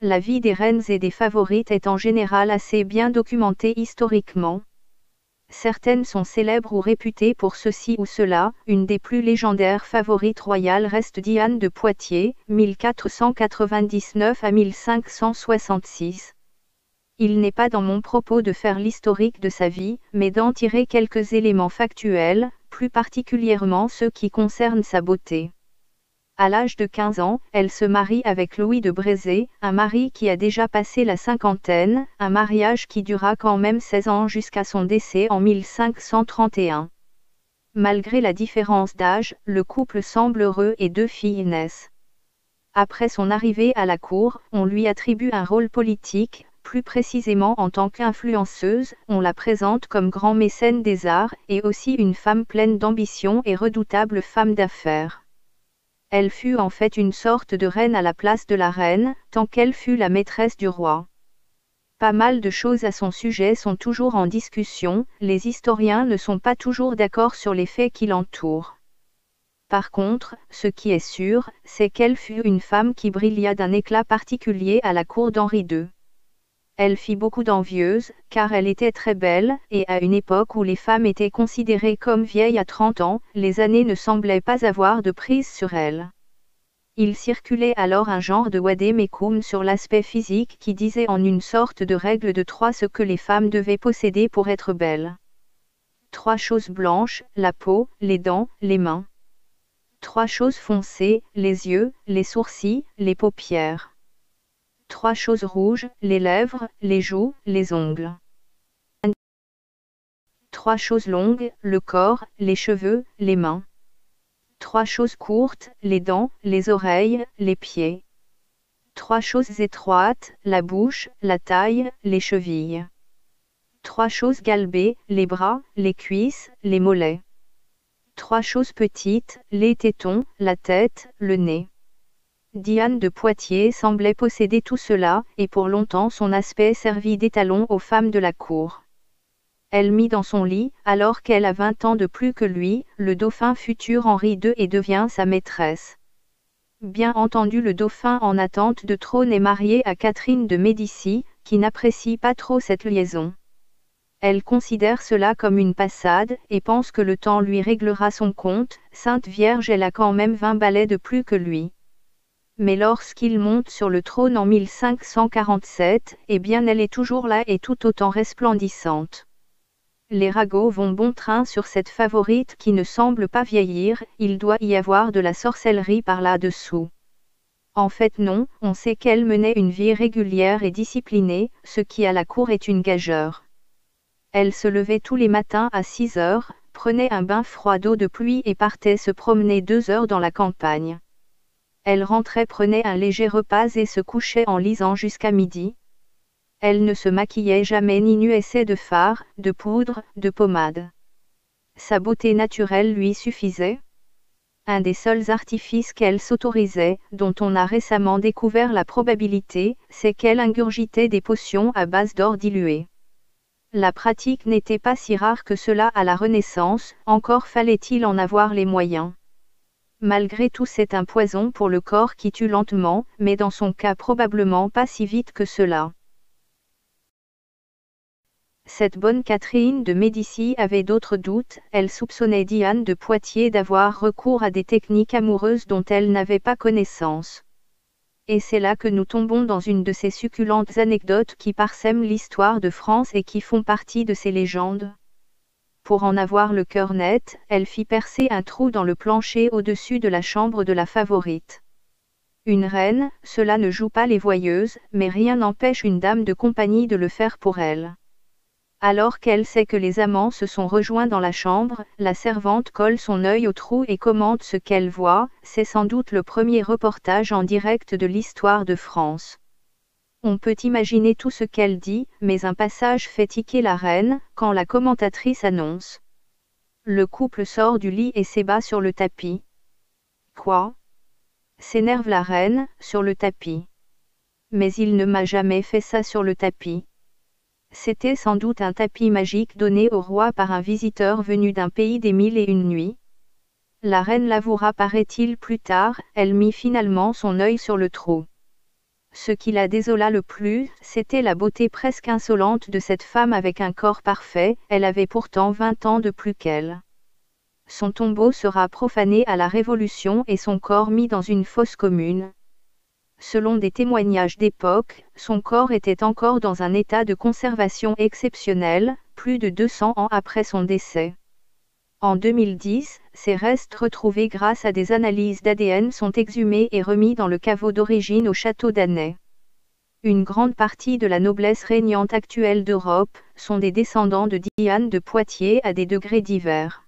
La vie des reines et des favorites est en général assez bien documentée historiquement. Certaines sont célèbres ou réputées pour ceci ou cela. Une des plus légendaires favorites royales reste Diane de Poitiers, 1499 à 1566. Il n'est pas dans mon propos de faire l'historique de sa vie, mais d'en tirer quelques éléments factuels, plus particulièrement ceux qui concernent sa beauté. À l'âge de 15 ans, elle se marie avec Louis de Brézé, un mari qui a déjà passé la cinquantaine, un mariage qui dura quand même 16 ans jusqu'à son décès en 1531. Malgré la différence d'âge, le couple semble heureux et 2 filles naissent. Après son arrivée à la cour, on lui attribue un rôle politique, plus précisément en tant qu'influenceuse, on la présente comme grand mécène des arts, et aussi une femme pleine d'ambition et redoutable femme d'affaires. Elle fut en fait une sorte de reine à la place de la reine, tant qu'elle fut la maîtresse du roi. Pas mal de choses à son sujet sont toujours en discussion, les historiens ne sont pas toujours d'accord sur les faits qui l'entourent. Par contre, ce qui est sûr, c'est qu'elle fut une femme qui brilla d'un éclat particulier à la cour d'Henri II. Elle fit beaucoup d'envieuses, car elle était très belle, et à une époque où les femmes étaient considérées comme vieilles à 30 ans, les années ne semblaient pas avoir de prise sur elles. Il circulait alors un genre de wade-mecum sur l'aspect physique qui disait en une sorte de règle de 3 ce que les femmes devaient posséder pour être belles. 3 choses blanches, la peau, les dents, les mains. 3 choses foncées, les yeux, les sourcils, les paupières. 3 choses rouges, les lèvres, les joues, les ongles. 3 choses longues, le corps, les cheveux, les mains. 3 choses courtes, les dents, les oreilles, les pieds. 3 choses étroites, la bouche, la taille, les chevilles. 3 choses galbées, les bras, les cuisses, les mollets. 3 choses petites, les tétons, la tête, le nez. Diane de Poitiers semblait posséder tout cela, et pour longtemps son aspect servit d'étalon aux femmes de la cour. Elle mit dans son lit, alors qu'elle a 20 ans de plus que lui, le dauphin futur Henri II et devient sa maîtresse. Bien entendu, le dauphin en attente de trône est marié à Catherine de Médicis, qui n'apprécie pas trop cette liaison. Elle considère cela comme une passade, et pense que le temps lui réglera son compte. Sainte Vierge, elle a quand même 20 balais de plus que lui. Mais lorsqu'il monte sur le trône en 1547, eh bien elle est toujours là et tout autant resplendissante. Les ragots vont bon train sur cette favorite qui ne semble pas vieillir, il doit y avoir de la sorcellerie par là-dessous. En fait non, on sait qu'elle menait une vie régulière et disciplinée, ce qui à la cour est une gageure. Elle se levait tous les matins à 6 heures, prenait un bain froid d'eau de pluie et partait se promener 2 heures dans la campagne. Elle rentrait, prenait un léger repas et se couchait en lisant jusqu'à midi. Elle ne se maquillait jamais ni nuaissait de fard, de poudre, de pommade. Sa beauté naturelle lui suffisait. Un des seuls artifices qu'elle s'autorisait, dont on a récemment découvert la probabilité, c'est qu'elle ingurgitait des potions à base d'or dilué. La pratique n'était pas si rare que cela à la Renaissance, encore fallait-il en avoir les moyens. Malgré tout, c'est un poison pour le corps qui tue lentement, mais dans son cas probablement pas si vite que cela. Cette bonne Catherine de Médicis avait d'autres doutes, elle soupçonnait Diane de Poitiers d'avoir recours à des techniques amoureuses dont elle n'avait pas connaissance. Et c'est là que nous tombons dans une de ces succulentes anecdotes qui parsèment l'histoire de France et qui font partie de ces légendes. Pour en avoir le cœur net, elle fit percer un trou dans le plancher au-dessus de la chambre de la favorite. Une reine, cela ne joue pas les voyeuses, mais rien n'empêche une dame de compagnie de le faire pour elle. Alors qu'elle sait que les amants se sont rejoints dans la chambre, la servante colle son œil au trou et commente ce qu'elle voit. C'est sans doute le premier reportage en direct de l'histoire de France. On peut imaginer tout ce qu'elle dit, mais un passage fait tiquer la reine, quand la commentatrice annonce. Le couple sort du lit et s'ébat sur le tapis. Quoi ? S'énerve la reine, sur le tapis. Mais il ne m'a jamais fait ça sur le tapis. C'était sans doute un tapis magique donné au roi par un visiteur venu d'un pays des 1001 nuits. La reine l'avouera, paraît-il, plus tard, elle mit finalement son œil sur le trou. Ce qui la désola le plus, c'était la beauté presque insolente de cette femme avec un corps parfait, elle avait pourtant 20 ans de plus qu'elle. Son tombeau sera profané à la Révolution et son corps mis dans une fosse commune. Selon des témoignages d'époque, son corps était encore dans un état de conservation exceptionnel, plus de 200 ans après son décès. En 2010, ces restes retrouvés grâce à des analyses d'ADN sont exhumés et remis dans le caveau d'origine au château d'Annay. Une grande partie de la noblesse régnante actuelle d'Europe sont des descendants de Diane de Poitiers à des degrés divers.